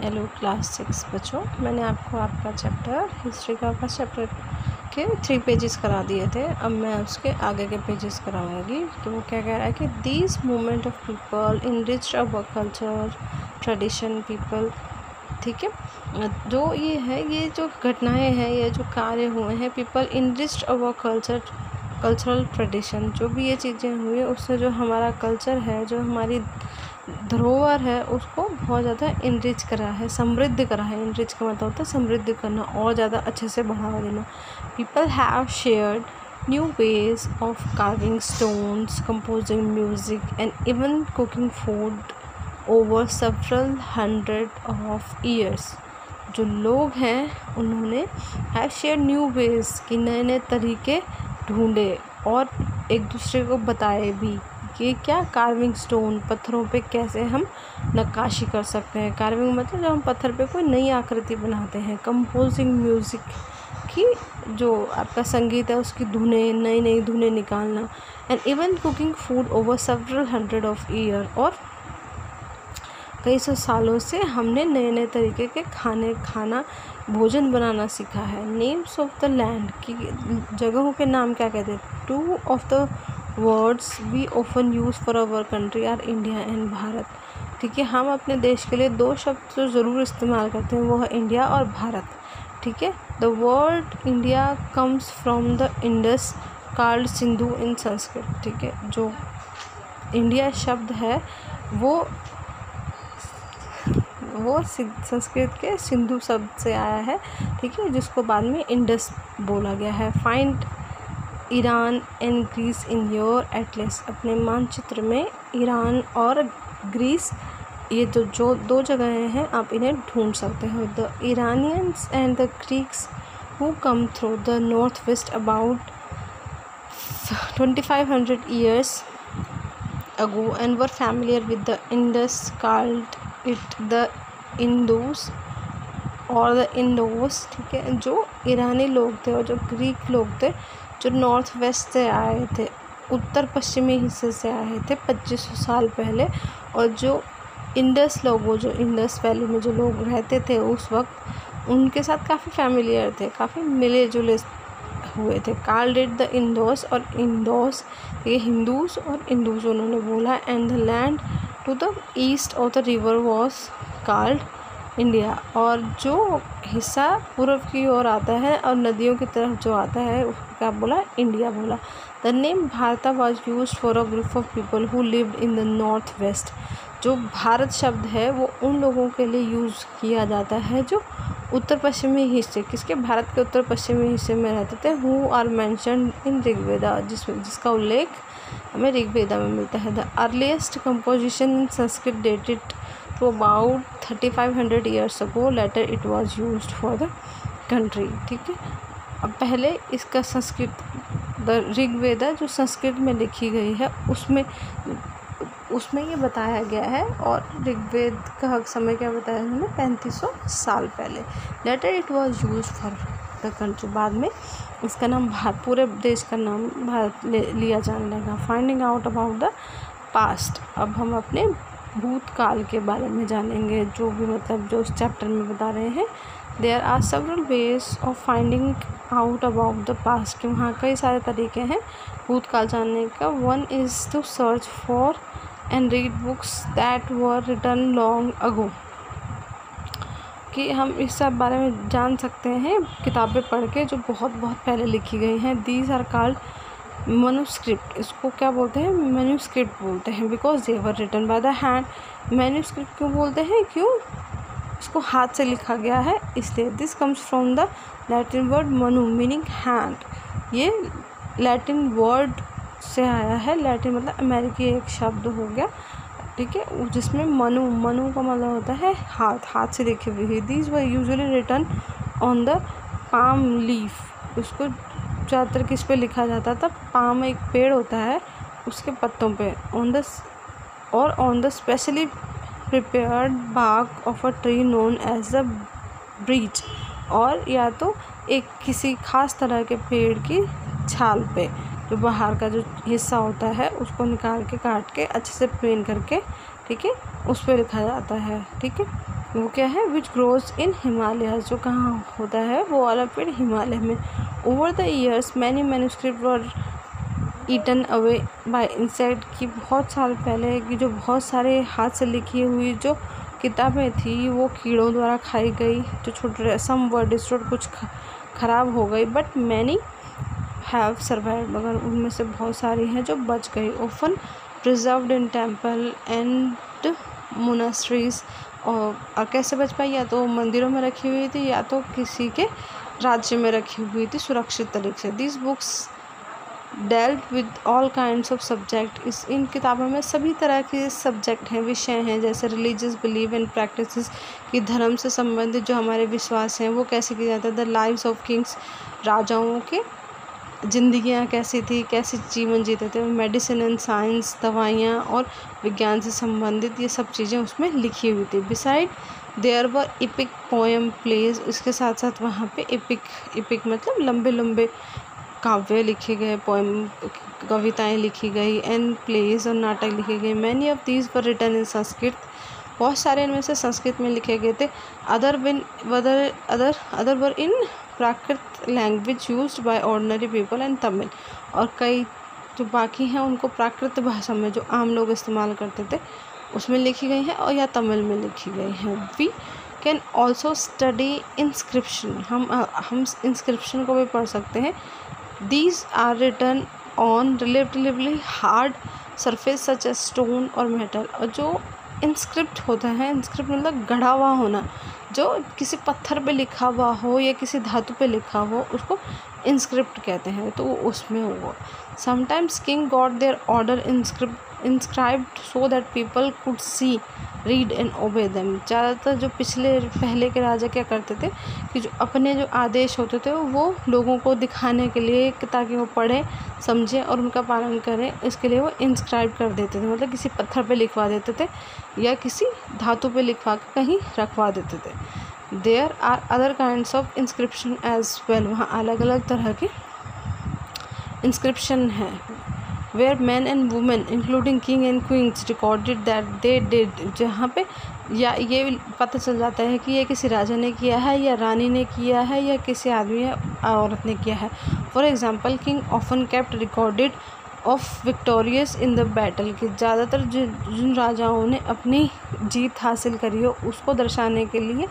Hello class 6 बच्चों, मैंने आपको आपका चैप्टर हिस्ट्री का फर्स्ट चैप्टर के 3 पेजेस करा दिए थे। अब मैं उसके आगे के पेजेस कराऊंगी। तो वो क्या कह रहा है कि these movement of people enriched our culture tradition people. ठीक है, जो ये है, ये जो घटनाएं हैं, ये जो कार्य हुए हैं, पीपल इनरिच्ड अवर कल्चरल ट्रेडिशन, जो भी ये चीज़ें हुई उससे जो हमारा कल्चर है, जो हमारी धरोहर है, उसको बहुत ज़्यादा इनरिच करा है, समृद्ध करा है। इनरिच का मतलब होता है समृद्ध करना और ज़्यादा अच्छे से बढ़ावा देना। People have shared new ways of carving stones, composing music and even cooking food over several hundred of years. जो लोग हैं उन्होंने हैव शेयर न्यू वेज की नए नए तरीके ढूंढे और एक दूसरे को बताए भी कि क्या कार्विंग स्टोन, पत्थरों पे कैसे हम नक्काशी कर सकते हैं। कार्विंग मतलब जब हम पत्थर पे कोई नई आकृति बनाते हैं। कंपोजिंग म्यूज़िक की, जो आपका संगीत है उसकी धुनें, नई नई धुनें निकालना। And even cooking food over several hundred of year, और कई सौ सालों से हमने नए नए तरीके के खाना भोजन बनाना सीखा है। नेम्स ऑफ द लैंड की जगहों के नाम क्या कहते हैं। 2 of the words we often use for our country are India and Bharat. ठीक है, हम अपने देश के लिए 2 शब्द जो ज़रूर इस्तेमाल करते हैं वो है इंडिया और भारत। ठीक है, the word India comes from the Indus called Sindhu in Sanskrit. ठीक है, जो इंडिया शब्द है वो संस्कृत के सिंधु शब्द से आया है। ठीक है, जिसको बाद में इंडस बोला गया है। Find Iran and Greece in your atlas. अपने मानचित्र में ईरान और ग्रीस, ये जो 2 जगहें हैं, आप इन्हें ढूंढ सकते हो। The Iranians and the Greeks who come through the north west about 2500 years ago and were familiar with the Indus called it the Indus और द इंडोस। ठीक है, जो ईरानी लोग थे और जो ग्रीक लोग थे, जो नॉर्थ वेस्ट से आए थे, उत्तर पश्चिमी हिस्से से आए थे 2500 साल पहले, और जो इंडस लोग, वो जो इंडस वैली में जो लोग रहते थे उस वक्त, उनके साथ काफ़ी फैमिलियर थे, काफ़ी मिले जुले हुए थे। कॉल्ड इट द इंडोस, और इंडोस ये हिंदूस और इंडूस उन्होंने बोला। And the land to the east of the river was called India, और जो हिस्सा पूर्व की ओर आता है और नदियों की तरफ जो आता है उसको क्या बोला, इंडिया बोला। The name Bharat was use for a group of people who lived in the north west. जो भारत शब्द है वो उन लोगों के लिए यूज़ किया जाता है जो उत्तर पश्चिमी हिस्से, किसके, भारत के उत्तर पश्चिमी हिस्से में रहते थे। Who are mentioned in Rigveda, जिसका उल्लेख हमें ऋग्वेदा में मिलता है। The earliest composition in Sanskrit dated to about 3500 years ago, later it was used for the country। ठीक है, अब पहले इसका संस्कृत, द ऋग्वेदा जो संस्कृत में लिखी गई है उसमें ये बताया गया है, और ऋग्वेद का समय क्या बताया है हमें, 3500 साल पहले। Later it was used for the country, बाद में इसका नाम पूरे देश का नाम भारत लिया जाने लगा। Finding out about the past, अब हम अपने भूतकाल के बारे में जानेंगे, जो भी मतलब जो इस चैप्टर में बता रहे हैं। There are several ways of finding out about the past, कि वहाँ कई सारे तरीके हैं भूतकाल जानने का। One is to search for and read books that were written long ago, कि हम इस सब बारे में जान सकते हैं किताबें पढ़ के जो बहुत बहुत पहले लिखी गई हैं। दीज आर कॉल्ड मैन्युस्क्रिप्ट, इसको क्या बोलते हैं, मैन्युस्क्रिप्ट बोलते हैं, because they were written by the hand. Manuscript क्यों बोलते हैं, क्यों, इसको हाथ से लिखा गया है इसलिए। This comes from the Latin word Manu meaning hand, ये लैटिन वर्ड से आया है। लैटिन मतलब अमेरिकी एक शब्द हो गया, ठीक है, जिसमें मनु का मतलब होता है हाथ से लिखी हुई। These were usually written on the palm leaf, उसको ज़्यादातर किस पे लिखा जाता था, पाम एक पेड़ होता है उसके पत्तों पे, on the specially prepared bark of a tree known as the birch, और या तो एक किसी खास तरह के पेड़ की छाल पे, जो बाहर का जो हिस्सा होता है उसको निकाल के काट के अच्छे से प्लेन करके, ठीक है, उस पर लिखा जाता है। ठीक है, वो क्या है, विच ग्रोज इन हिमालय, जो कहाँ होता है, वो वाला पेड़ हिमालय में। Over the years many manuscript were eaten away by insect, की बहुत साल पहले की जो बहुत सारे हाथ से लिखी हुई जो किताबें थी वो कीड़ों द्वारा खाई गई। जो छोटे सम वर डिस्ट्रॉयड, कुछ ख़राब हो गई, बट मैनी हैव सर्वाइव्ड, मगर उनमें से बहुत सारी हैं जो बच गई। Often preserved in temple and monasteries, और कैसे बच पाई, या तो मंदिरों में रखी हुई थी या तो किसी के राज्य में रखी हुई थी सुरक्षित तरीके से। This books dealt with all kinds of subject, इन किताबों में सभी तरह के सब्जेक्ट हैं, विषय हैं, जैसे रिलीजियस बिलीव एंड प्रैक्टिसेस, कि धर्म से संबंधित जो हमारे विश्वास हैं वो कैसे किए जाते हैं। द लाइव्स ऑफ किंग्स, राजाओं के ज़िंदगियाँ कैसी थी, कैसे जीवन जीते थे। मेडिसिन एंड साइंस, दवाइयाँ और विज्ञान से संबंधित ये सब चीज़ें उसमें लिखी हुई थी। Beside there were epic poem plays, इसके साथ साथ वहाँ पे एपिक मतलब लंबे लंबे काव्य लिखे गए, पोएम कविताएं लिखी गई, एंड प्लेज और नाटक लिखे गए। Many of these were written in Sanskrit, बहुत सारे इनमें से संस्कृत में लिखे गए थे। Other were in Prakrit language used by ordinary people and Tamil, और कई जो बाकी हैं उनको प्राकृत भाषा में जो आम लोग इस्तेमाल करते थे उसमें लिखी गई हैं, और या तमिल में लिखी गई हैं। We can also study inscription, हम इंस्क्रिप्शन को भी पढ़ सकते हैं। These are written on relatively hard surface such as stone और metal, और जो इंस्क्रिप्ट होता है, इंस्क्रिप्ट मतलब गढ़ा हुआ होना, जो किसी पत्थर पे लिखा हुआ हो या किसी धातु पे लिखा हो उसको इंस्क्रिप्ट कहते हैं, तो उसमें हुआ। Sometimes king got their order inscribed so that people could see, read and obey them। ज़्यादातर जो पहले के राजा क्या करते थे कि जो अपने जो आदेश होते थे वो लोगों को दिखाने के लिए, ताकि वो पढ़ें समझें और उनका पालन करें, इसके लिए वो इंस्क्राइब कर देते थे, मतलब किसी पत्थर पे लिखवा देते थे या किसी धातु पे लिखवा के कहीं रखवा देते थे। There are other kinds of inscription as well, वहाँ अलग अलग तरह के इंस्क्रिप्शन हैं। Where man and women including king and queens recorded that they did, जहाँ पे या ये पता चल जाता है कि ये किसी राजा ने किया है या रानी ने किया है या किसी आदमी या औरत ने किया है। For example king often kept recorded of victorious in the battle, कि ज़्यादातर जिन राजाओं ने अपनी जीत हासिल करी हो उसको दर्शाने के लिए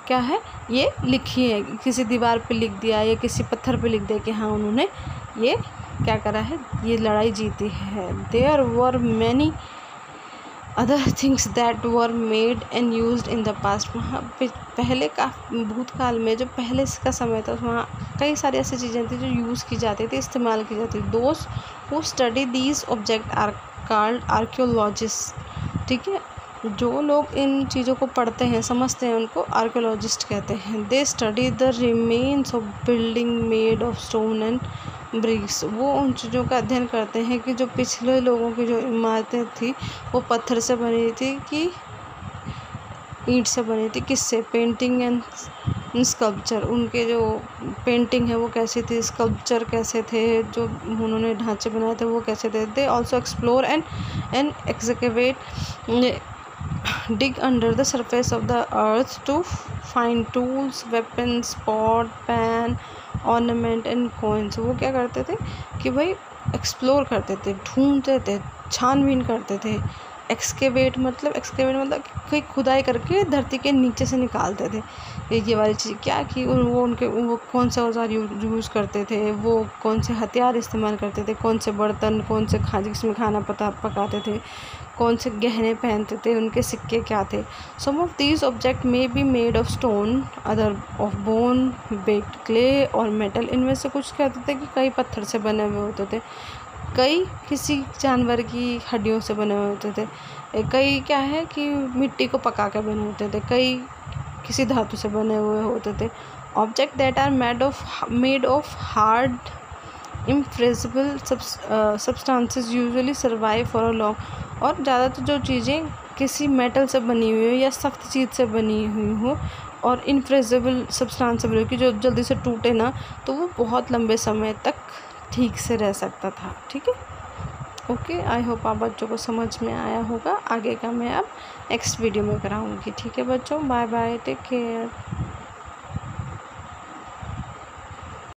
क्या है ये लिखी है, किसी दीवार पे लिख दिया या किसी पत्थर पे लिख दिया कि हाँ उन्होंने ये क्या करा है, ये लड़ाई जीती है। There were many other things that were made and used in the past, वहाँ पहले का भूतकाल में जो पहले का समय था वहाँ कई सारी ऐसी चीज़ें थी जो यूज़ की जाती थी, इस्तेमाल की जाती थी। Those who study these object are called archaeologist, ठीक है, जो लोग इन चीज़ों को पढ़ते हैं समझते हैं उनको आर्कियोलॉजिस्ट कहते हैं। They study the remains of building made of stone and bricks, वो उन चीज़ों का अध्ययन करते हैं कि जो पिछले लोगों की जो इमारतें थी वो पत्थर से बनी थी कि ईंट से बनी थी, किससे, पेंटिंग एंड स्कल्पचर, उनके जो पेंटिंग है वो कैसी थी, स्कल्पचर कैसे थे, जो उन्होंने ढांचे बनाए थे वो कैसे थे। They also explore and excavate dig under the surface of the earth to find tools, weapons, pot, pan, ornament and coins। वो क्या करते थे कि भाई एक्सप्लोर करते थे, ढूंढते थे, छानबीन करते थे। एक्सकेवेट मतलब कोई खुदाई करके धरती के नीचे से निकालते थे ये वाली चीज़, क्या कि वो कौन से औजार यूज़ करते थे, वो कौन से हथियार इस्तेमाल करते थे, कौन से बर्तन, कौन से जिसमें खाना पकाते थे, कौन से गहने पहनते थे, उनके सिक्के क्या थे। Some of these object may be made of stone, other of bone, baked clay और मेटल। इनमें से कुछ कहते थे कि कई पत्थर से बने हुए होते थे, कई किसी जानवर की हड्डियों से बने हुए होते थे, कई क्या है कि मिट्टी को पका के बने होते थे, कई किसी धातु से बने हुए होते थे। Object that are made of hard imperishable substances usually survive for a long, और ज़्यादातर जो चीज़ें किसी मेटल से बनी हुई हो या सख्त चीज़ से बनी हुई हो और इनफ्रेजिबल सब्सटेंस से बनी, कि जो जल्दी से टूटे ना, तो वो बहुत लंबे समय तक ठीक से रह सकता था। ठीक है, ओके, आई होप आप बच्चों को समझ में आया होगा। आगे का मैं अब नेक्स्ट वीडियो में कराऊंगी। ठीक है बच्चों, बाय बाय, टेक केयर।